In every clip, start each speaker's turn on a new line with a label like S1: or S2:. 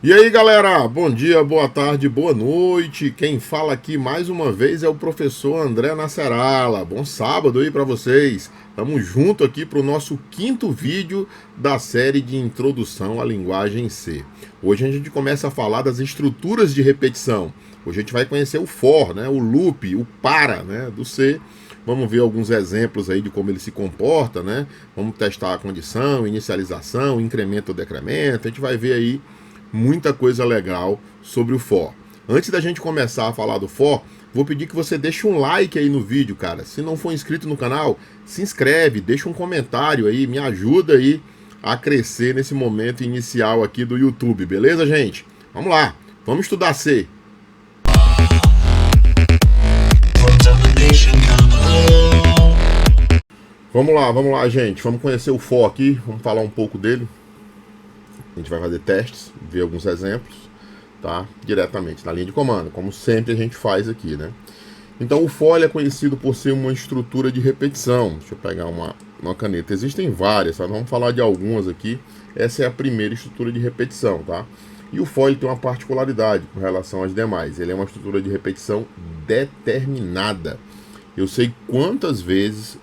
S1: E aí galera, bom dia, boa tarde, boa noite. Quem fala aqui mais uma vez é o professor André Nasserala. Bom sábado aí para vocês. Estamos junto aqui para o nosso quinto vídeo da série de introdução à linguagem C. Hoje a gente começa a falar das estruturas de repetição. Hoje a gente vai conhecer o for, né, o loop, o para, né, do C. Vamos ver alguns exemplos aí de como ele se comporta, né? Vamos testar a condição, inicialização, incremento ou decremento. A gente vai ver aí muita coisa legal sobre o for. Antes da gente começar a falar do for, vou pedir que você deixe um like aí no vídeo, cara. Se não for inscrito no canal, se inscreve, deixa um comentário aí, me ajuda aí a crescer nesse momento inicial aqui do YouTube, beleza, gente? Vamos lá, vamos estudar C. Vamos lá, gente. Vamos conhecer o for aqui, vamos falar um pouco dele. A gente vai fazer testes, ver alguns exemplos, tá? Diretamente na linha de comando, como sempre a gente faz aqui, né? Então o for é conhecido por ser uma estrutura de repetição. Deixa eu pegar uma caneta. Existem várias, tá? Vamos falar de algumas aqui. Essa é a primeira estrutura de repetição, tá? E o for tem uma particularidade com relação às demais. Ele é uma estrutura de repetição determinada. Eu sei quantas vezes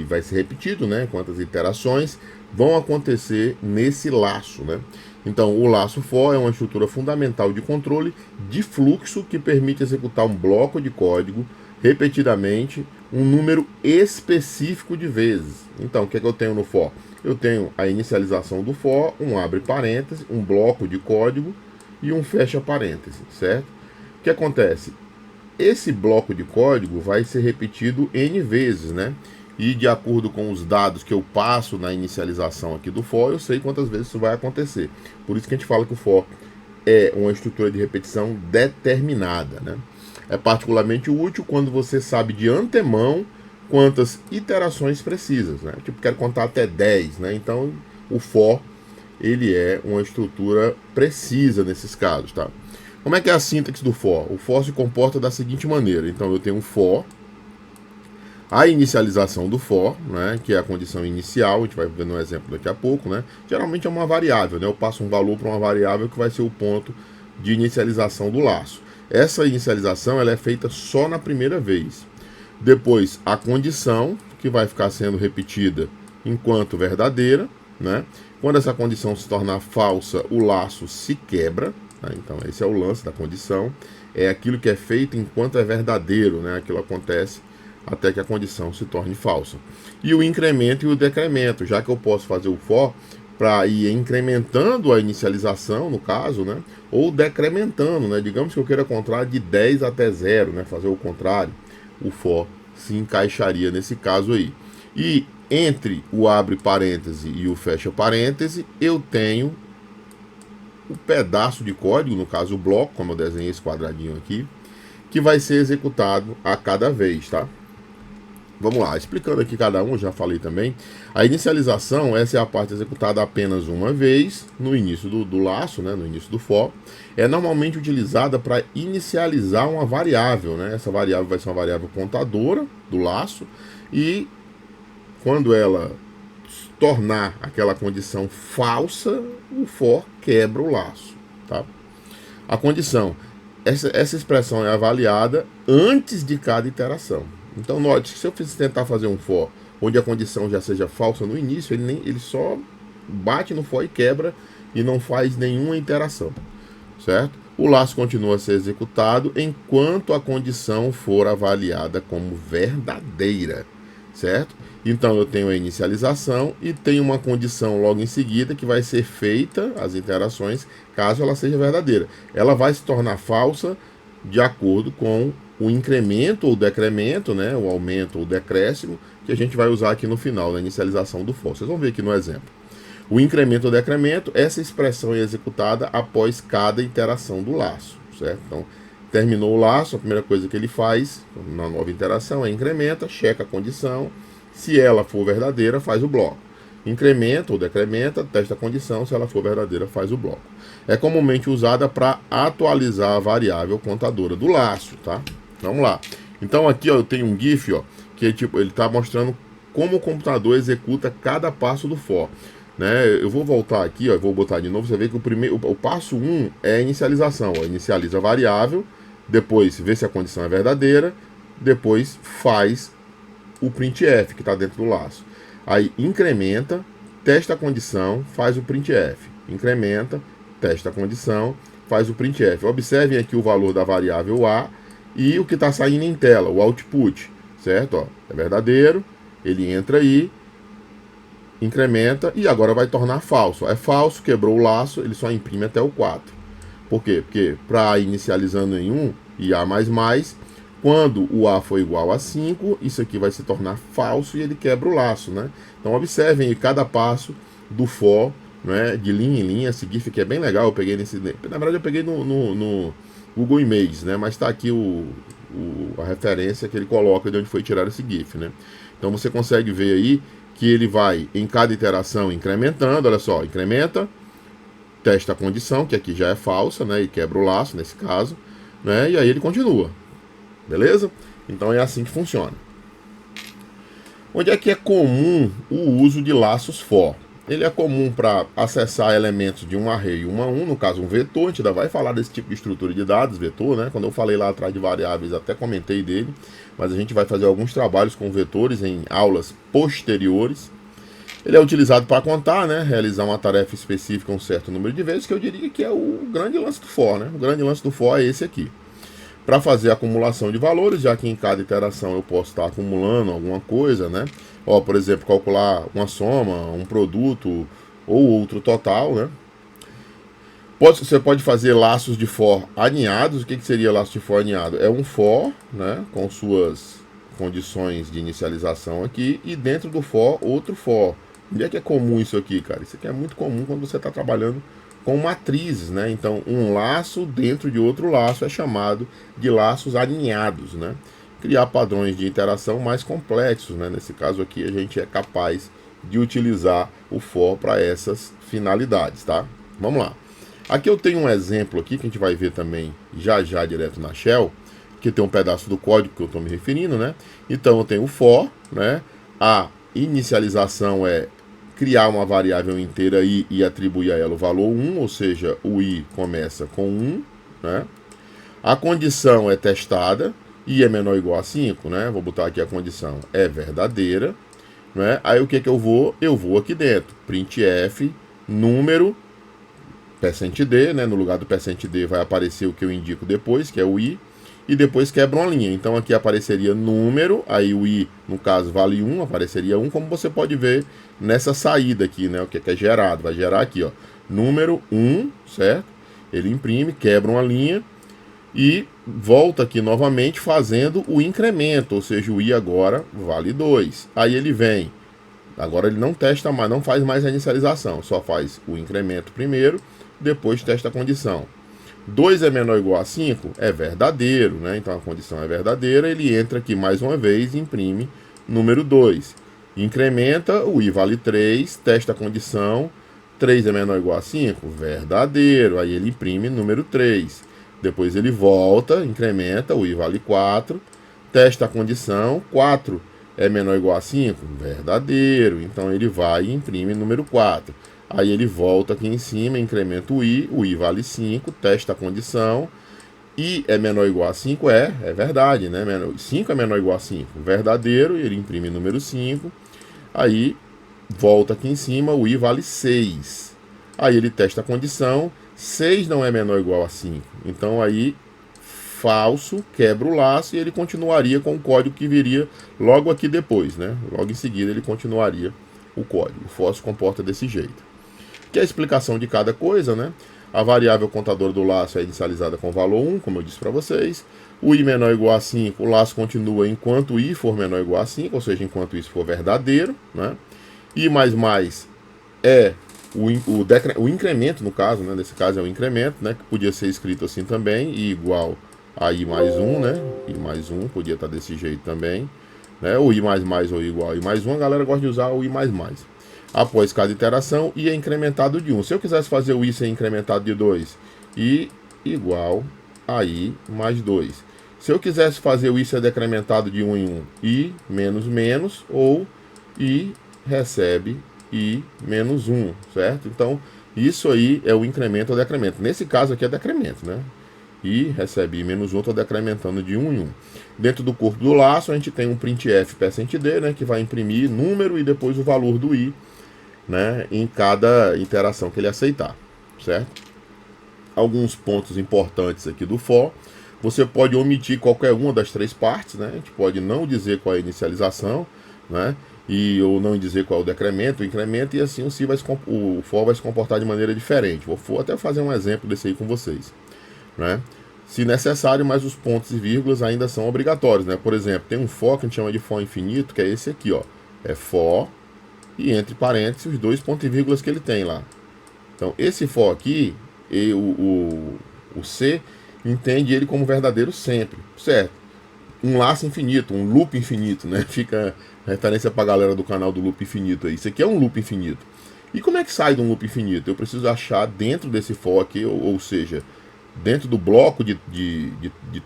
S1: vai ser repetido, né? Quantas iterações vão acontecer nesse laço, né? Então, o laço for é uma estrutura fundamental de controle de fluxo que permite executar um bloco de código repetidamente um número específico de vezes. Então, o que é que eu tenho no for? Eu tenho a inicialização do for, um abre parênteses, um bloco de código e um fecha parênteses, certo? O que acontece? Esse bloco de código vai ser repetido N vezes, né? E de acordo com os dados que eu passo na inicialização aqui do for, eu sei quantas vezes isso vai acontecer. Por isso que a gente fala que o for é uma estrutura de repetição determinada, né? É particularmente útil quando você sabe de antemão quantas iterações precisas, né? Tipo, quero contar até 10, né? Então, o for, ele é uma estrutura precisa nesses casos, tá? Como é que é a sintaxe do for? O for se comporta da seguinte maneira. Então, eu tenho um for, a inicialização do for, né, que é a condição inicial, a gente vai ver no exemplo daqui a pouco, né? Geralmente é uma variável, né? Eu passo um valor para uma variável que vai ser o ponto de inicialização do laço. Essa inicialização ela é feita só na primeira vez. Depois, a condição, que vai ficar sendo repetida enquanto verdadeira, né? Quando essa condição se tornar falsa, o laço se quebra. Tá? Então, esse é o lance da condição. É aquilo que é feito enquanto é verdadeiro, né? Aquilo acontece até que a condição se torne falsa. E o incremento e o decremento, já que eu posso fazer o for para ir incrementando a inicialização, no caso, né? Ou decrementando, né? Digamos que eu queira contar de 10 até 0, né? Fazer o contrário, o for se encaixaria nesse caso aí. E entre o abre parêntese e o fecha parêntese, eu tenho o pedaço de código, no caso o bloco, como eu desenhei esse quadradinho aqui, que vai ser executado a cada vez, tá? Vamos lá, explicando aqui cada um, já falei também. A inicialização, essa é a parte executada apenas uma vez no início do laço, né, no início do for. É normalmente utilizada para inicializar uma variável, né? Essa variável vai ser uma variável contadora do laço e quando ela tornar aquela condição falsa, o for quebra o laço, tá? A condição, essa expressão é avaliada antes de cada iteração. Então note que se eu tentar fazer um for onde a condição já seja falsa no início, ele só bate no for e quebra e não faz nenhuma interação, certo? O laço continua a ser executado enquanto a condição for avaliada como verdadeira, certo? Então eu tenho a inicialização e tenho uma condição logo em seguida que vai ser feita as interações caso ela seja verdadeira. Ela vai se tornar falsa de acordo com o incremento ou decremento, né, o aumento ou decréscimo, que a gente vai usar aqui no final, na inicialização do for. Vocês vão ver aqui no exemplo. O incremento ou decremento, essa expressão é executada após cada iteração do laço, certo? Então, terminou o laço, a primeira coisa que ele faz na nova interação é incrementa, checa a condição, se ela for verdadeira, faz o bloco. Incrementa ou decrementa, testa a condição, se ela for verdadeira, faz o bloco. É comumente usada para atualizar a variável contadora do laço, tá? Vamos lá. Então aqui ó, eu tenho um GIF ó, que tipo, ele está mostrando como o computador executa cada passo do for. né? Eu vou voltar aqui, ó, eu vou botar de novo, você vê que o passo 1 é a inicialização, ó, inicializa a variável, depois vê se a condição é verdadeira, depois faz o printf que está dentro do laço. Aí incrementa, testa a condição, faz o printf. Incrementa, testa a condição, faz o printf. Observem aqui o valor da variável A e o que está saindo em tela, o output, certo? Ó, é verdadeiro, ele entra aí, incrementa e agora vai tornar falso. É falso, quebrou o laço, ele só imprime até o 4. Por quê? Porque para inicializando em 1 e A++, quando o A for igual a 5, isso aqui vai se tornar falso e ele quebra o laço, né? Então observem cada passo do for, né, de linha em linha. Esse GIF aqui é bem legal, eu peguei nesse... Na verdade eu peguei no Google Images, né? Mas está aqui a referência que ele coloca de onde foi tirado esse GIF, né? Então você consegue ver aí que ele vai em cada iteração incrementando, olha só, incrementa, testa a condição, que aqui já é falsa, né? E quebra o laço nesse caso, né? E aí ele continua. Beleza? Então é assim que funciona. Onde é que é comum o uso de laços for? Ele é comum para acessar elementos de um array 1 a 1, no caso um vetor. A gente ainda vai falar desse tipo de estrutura de dados, vetor, né? Quando eu falei lá atrás de variáveis, até comentei dele, mas a gente vai fazer alguns trabalhos com vetores em aulas posteriores. Ele é utilizado para contar, né? Realizar uma tarefa específica um certo número de vezes, que eu diria que é o grande lance do for, né? O grande lance do for é esse aqui. Para fazer a acumulação de valores, já que em cada iteração eu posso estar acumulando alguma coisa, né? Ó, por exemplo, calcular uma soma, um produto ou outro total, né? Você pode fazer laços de for aninhados. O que seria laço de for aninhado? É um for, né, com suas condições de inicialização aqui, e dentro do for, outro for. Onde é que é comum isso aqui, cara? Isso aqui é muito comum quando você está trabalhando com matrizes, né? Então, um laço dentro de outro laço é chamado de laços aninhados, né? Criar padrões de interação mais complexos, né? Nesse caso aqui, a gente é capaz de utilizar o for para essas finalidades, tá? Vamos lá. Aqui eu tenho um exemplo aqui que a gente vai ver também já direto na Shell, que tem um pedaço do código que eu estou me referindo, né? Então eu tenho o for, né? A inicialização é criar uma variável inteira i e atribuir a ela o valor 1, ou seja, o i começa com 1, né? A condição é testada, i é menor ou igual a 5, né? Vou botar aqui a condição é verdadeira, né? Aí o que que eu vou? Eu vou aqui dentro, printf, número, %d, né? No lugar do %d vai aparecer o que eu indico depois, que é o i, e depois quebra uma linha. Então aqui apareceria número, aí o i, no caso, vale 1, apareceria 1, como você pode ver nessa saída aqui, né? O que é gerado, vai gerar aqui, ó, número 1, certo? Ele imprime, quebra uma linha e volta aqui novamente fazendo o incremento, ou seja, o i agora vale 2. Aí ele vem, agora ele não testa mais, não faz mais a inicialização, só faz o incremento primeiro, depois testa a condição. 2 é menor ou igual a 5? É verdadeiro, né? Então a condição é verdadeira, ele entra aqui mais uma vez e imprime número 2. Incrementa, o i vale 3, testa a condição, 3 é menor ou igual a 5? Verdadeiro, aí ele imprime número 3. Depois ele volta, incrementa, o i vale 4, testa a condição, 4 é menor ou igual a 5? Verdadeiro, então ele vai e imprime número 4. Aí ele volta aqui em cima, incrementa o i vale 5, testa a condição, i é menor ou igual a 5, é verdade, né? 5 é menor ou igual a 5, verdadeiro, e ele imprime número 5, aí volta aqui em cima, o i vale 6. Aí ele testa a condição, 6 não é menor ou igual a 5, então aí falso, quebra o laço e ele continuaria com o código que viria logo aqui depois, né? Logo em seguida ele continuaria o código. O for se comporta desse jeito. Que é a explicação de cada coisa, né? A variável contadora do laço é inicializada com o valor 1, como eu disse para vocês. O i menor ou igual a 5, o laço continua enquanto o i for menor ou igual a 5, ou seja, enquanto isso for verdadeiro, né? I++ é o incremento, no caso, né? Nesse caso é o incremento, né? Que podia ser escrito assim também, i igual a i mais 1, né? I mais 1 podia estar desse jeito também, né? O i++ ou i igual a i mais 1, a galera gosta de usar o i++. Após cada iteração, i é incrementado de 1. Se eu quisesse fazer o i ser incrementado de 2, i igual a i mais 2. Se eu quisesse fazer o i ser decrementado de 1 em 1, i menos menos, ou i recebe i menos 1, certo? Então, isso aí é o incremento ou decremento. Nesse caso aqui é decremento, né? I recebe i menos 1, estou decrementando de 1 em 1. Dentro do corpo do laço, a gente tem um printf %d, né, que vai imprimir número e depois o valor do i, né, em cada interação que ele aceitar, certo? Alguns pontos importantes aqui do for. Você pode omitir qualquer uma das três partes, né? A gente pode não dizer qual é a inicialização, né? Ou não dizer qual é o decremento, o incremento, e assim o for vai se comportar de maneira diferente. Vou até fazer um exemplo desse aí com vocês, né? Se necessário, mas os pontos e vírgulas ainda são obrigatórios, né? Por exemplo, tem um for que a gente chama de for infinito, que é esse aqui, ó. É for e entre parênteses os dois pontos e vírgulas que ele tem lá. Então, esse for aqui, o C entende ele como verdadeiro sempre, certo? Um laço infinito, um loop infinito, né? Fica referência para a galera do canal do loop infinito aí. Isso aqui é um loop infinito. E como é que sai de um loop infinito? Eu preciso achar dentro desse for aqui, ou seja, dentro do bloco de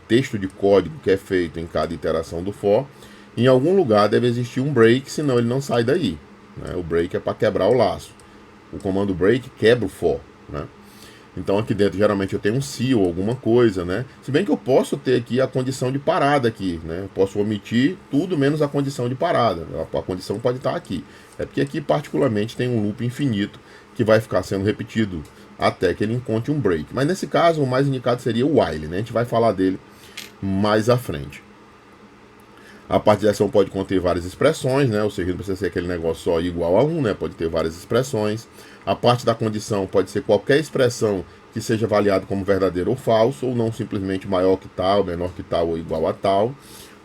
S1: texto de código que é feito em cada iteração do for, em algum lugar deve existir um break, senão ele não sai daí, né? O break é para quebrar o laço. O comando break quebra o for, né? Então aqui dentro geralmente eu tenho um se ou alguma coisa, né? Se bem que eu posso ter aqui a condição de parada aqui, né? Eu posso omitir tudo menos a condição de parada. A condição pode estar aqui. É porque aqui particularmente tem um loop infinito que vai ficar sendo repetido até que ele encontre um break. Mas nesse caso o mais indicado seria o while, né? A gente vai falar dele mais à frente. A partição pode conter várias expressões, né? Ou seja, não precisa ser aquele negócio só igual a 1, né? Pode ter várias expressões. A parte da condição pode ser qualquer expressão que seja avaliada como verdadeiro ou falso, ou não simplesmente maior que tal, menor que tal ou igual a tal,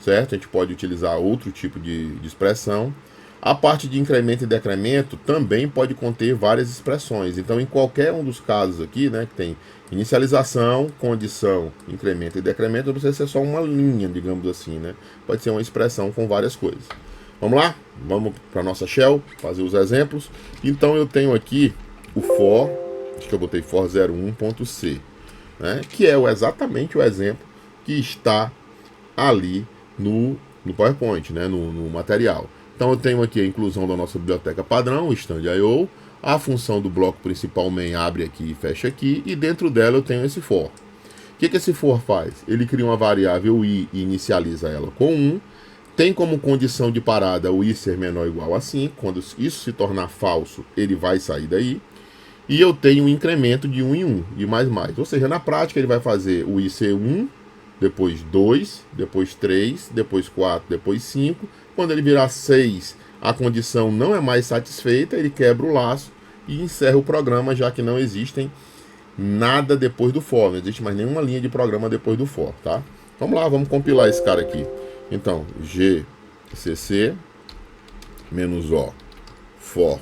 S1: certo? A gente pode utilizar outro tipo de expressão. A parte de incremento e decremento também pode conter várias expressões. Então, em qualquer um dos casos aqui, né, que tem inicialização, condição, incremento e decremento, não precisa ser só uma linha, digamos assim, né? Pode ser uma expressão com várias coisas. Vamos lá? Vamos para a nossa shell, fazer os exemplos. Então, eu tenho aqui o for, acho que eu botei for 01.c, né, que é exatamente o exemplo que está ali no PowerPoint, né, no material. Então eu tenho aqui a inclusão da nossa biblioteca padrão, o stand.io, a função do bloco principal main abre aqui e fecha aqui, e dentro dela eu tenho esse for. O que esse for faz? Ele cria uma variável i e inicializa ela com 1, tem como condição de parada o i ser menor ou igual a 5, quando isso se tornar falso, ele vai sair daí, e eu tenho um incremento de 1 em 1, e mais, ou seja, na prática ele vai fazer o i ser 1, depois 2, depois 3, depois 4, depois 5. Quando ele virar 6, a condição não é mais satisfeita, ele quebra o laço e encerra o programa, já que não existem nada depois do for, não existe mais nenhuma linha de programa depois do for, tá? Vamos lá, vamos compilar esse cara aqui. Então, gcc -o for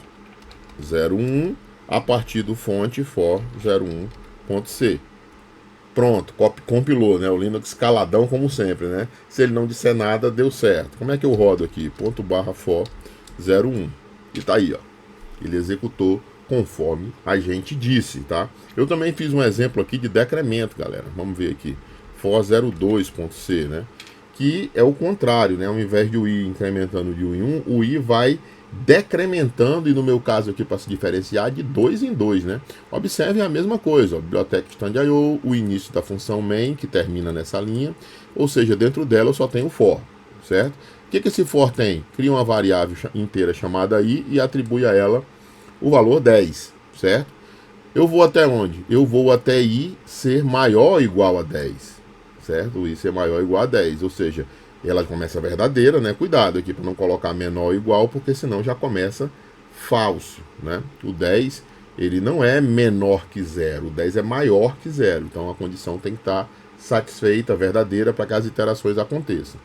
S1: 01 a partir do fonte for 01.c. Pronto, compilou, né? O Linux escaladão como sempre, né? Se ele não disser nada, deu certo. Como é que eu rodo aqui? /for 01. E tá aí, ó. Ele executou conforme a gente disse, tá? Eu também fiz um exemplo aqui de decremento, galera. Vamos ver aqui. For 02.c, né? Que é o contrário, né? Ao invés de o i incrementando de 1 em 1, o i vai decrementando, e no meu caso aqui para se diferenciar, de 2 em 2, né? Observem a mesma coisa, ó, biblioteca stand.io, o início da função main, que termina nessa linha, ou seja, dentro dela eu só tenho for, certo? O que esse for tem? Cria uma variável inteira chamada i e atribui a ela o valor 10, certo? Eu vou até onde? Eu vou até i ser maior ou igual a 10, certo? O i ser maior ou igual a 10, ou seja, ela começa verdadeira, né? Cuidado aqui para não colocar menor ou igual, porque senão já começa falso, né? O 10, ele não é menor que 0, o 10 é maior que 0. Então a condição tem que estar satisfeita, verdadeira, para que as iterações aconteçam.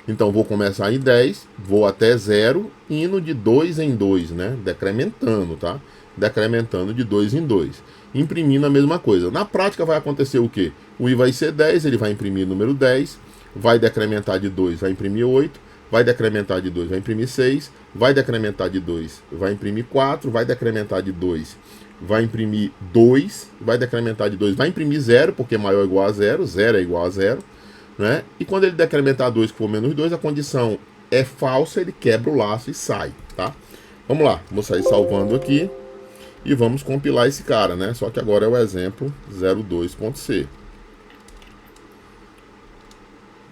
S1: Então vou começar em 10, vou até 0, indo de 2 em 2, né? Decrementando, tá? Decrementando de 2 em 2. Imprimindo a mesma coisa. Na prática vai acontecer o quê? O i vai ser 10, ele vai imprimir o número 10, vai decrementar de 2, vai imprimir 8, vai decrementar de 2, vai imprimir 6, vai decrementar de 2, vai imprimir 4, vai decrementar de 2, vai imprimir 2, vai decrementar de 2, vai imprimir 0, porque maior ou igual a 0, 0 é igual a 0, né? E quando ele decrementar 2, que for menos 2, a condição é falsa, ele quebra o laço e sai, tá? Vamos lá, vou sair salvando aqui e vamos compilar esse cara, né? Só que agora é o exemplo 02.c.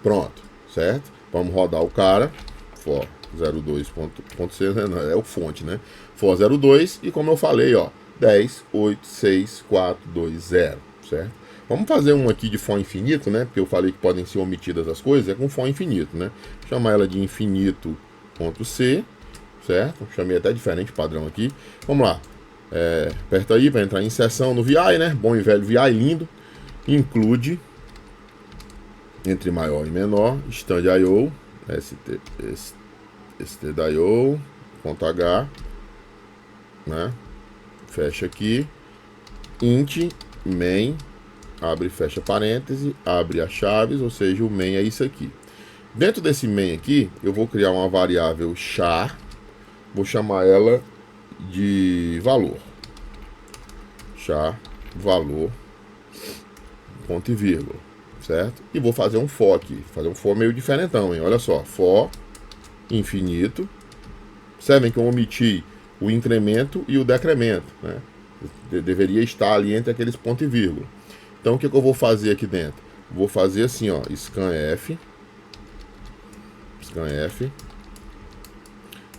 S1: Pronto, certo? Vamos rodar o cara, for 02.c, é o fonte, né? For 02 e como eu falei, ó, 10, 8, 6, 4, 2, 0, certo? Vamos fazer um aqui de for infinito, né? Porque eu falei que podem ser omitidas as coisas, é com for infinito, né? Chamar ela de infinito.c, certo? Chamei até diferente o padrão aqui. Vamos lá. Aperta aí para entrar em inserção no VI, né? Bom e velho VI, lindo. Include entre maior e menor, stand.io, st.io, .h, né? Fecha aqui, int main, abre e fecha parêntese, abre as chaves, ou seja, o main é isso aqui. Dentro desse main aqui, eu vou criar uma variável char, vou chamar ela de valor, char valor, ponto e vírgula, certo? E vou fazer um for aqui, fazer um for meio diferentão, hein? Olha só, for infinito, percebem que eu omiti o incremento e o decremento, né? Deveria estar ali entre aqueles ponto e vírgula. Então o que eu vou fazer aqui dentro? Vou fazer assim, ó, scanf,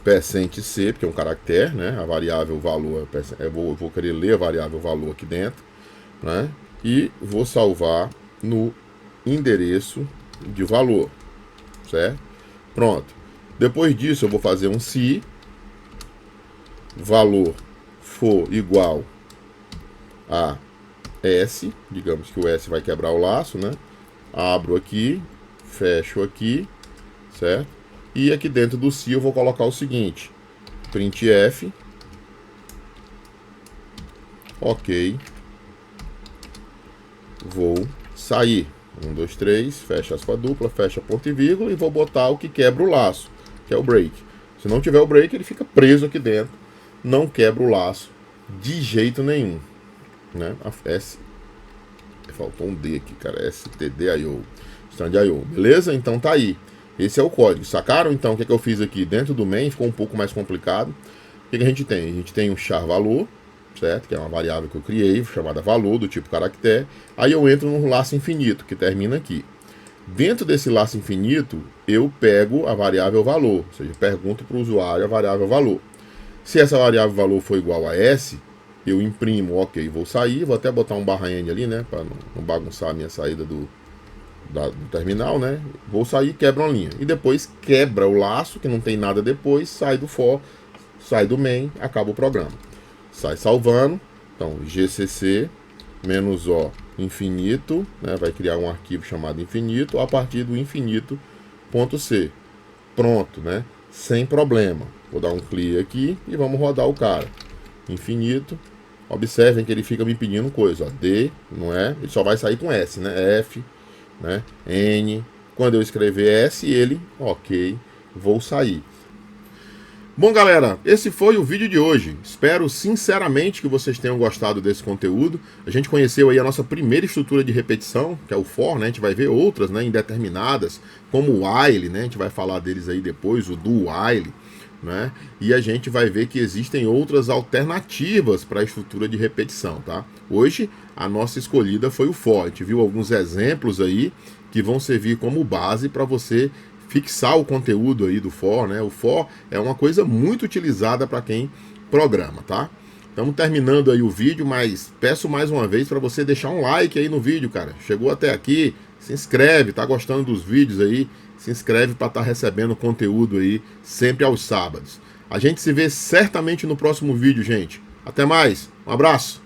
S1: %c, porque é um caractere, né? A variável valor, eu vou querer ler a variável valor aqui dentro, né? E vou salvar no endereço de valor, certo? Pronto. Depois disso eu vou fazer um se valor for igual a S, digamos que o S vai quebrar o laço, né? Abro aqui, fecho aqui, certo? E aqui dentro do se eu vou colocar o seguinte: printf, ok, vou sair. 1, 2, 3, fecha aspa dupla, fecha ponto e vírgula e vou botar o que quebra o laço, que é o break. Se não tiver o break, ele fica preso aqui dentro, não quebra o laço de jeito nenhum, né? Faltou um D aqui, cara, stdio, stand.io, beleza? Então tá aí, esse é o código, sacaram? Então o que eu fiz aqui dentro do main, ficou um pouco mais complicado. O que a gente tem? A gente tem um char valor, certo? Que é uma variável que eu criei, chamada valor, do tipo caractere. Aí eu entro no laço infinito, que termina aqui. Dentro desse laço infinito, eu pego a variável valor, ou seja, pergunto para o usuário a variável valor. Se essa variável valor for igual a S, eu imprimo, ok, vou sair, vou até botar um /n ali, né, para não bagunçar a minha saída do terminal, né? Vou sair, quebra uma linha. E depois quebra o laço, que não tem nada depois, sai do for, sai do main, acaba o programa. Sai salvando, então gcc -o infinito, né, vai criar um arquivo chamado infinito a partir do infinito.c. Pronto, né? Sem problema. Vou dar um clear aqui e vamos rodar o cara. Infinito. Observem que ele fica me pedindo coisa, ó. D, não é? Ele só vai sair com S, né? F, né? N. Quando eu escrever S, ele, ok, vou sair. Bom, galera, esse foi o vídeo de hoje. Espero sinceramente que vocês tenham gostado desse conteúdo. A gente conheceu aí a nossa primeira estrutura de repetição, que é o for, né? A gente vai ver outras, né, indeterminadas, como o while, né? A gente vai falar deles aí depois, o do while, né? E a gente vai ver que existem outras alternativas para a estrutura de repetição, tá? Hoje a nossa escolhida foi o for. A gente viu alguns exemplos aí que vão servir como base para você fixar o conteúdo aí do for, né? O for é uma coisa muito utilizada para quem programa, tá? Estamos terminando aí o vídeo, mas peço mais uma vez para você deixar um like aí no vídeo, cara. Chegou até aqui, se inscreve, tá gostando dos vídeos aí? Se inscreve para estar recebendo conteúdo aí sempre aos sábados. A gente se vê certamente no próximo vídeo, gente. Até mais, um abraço!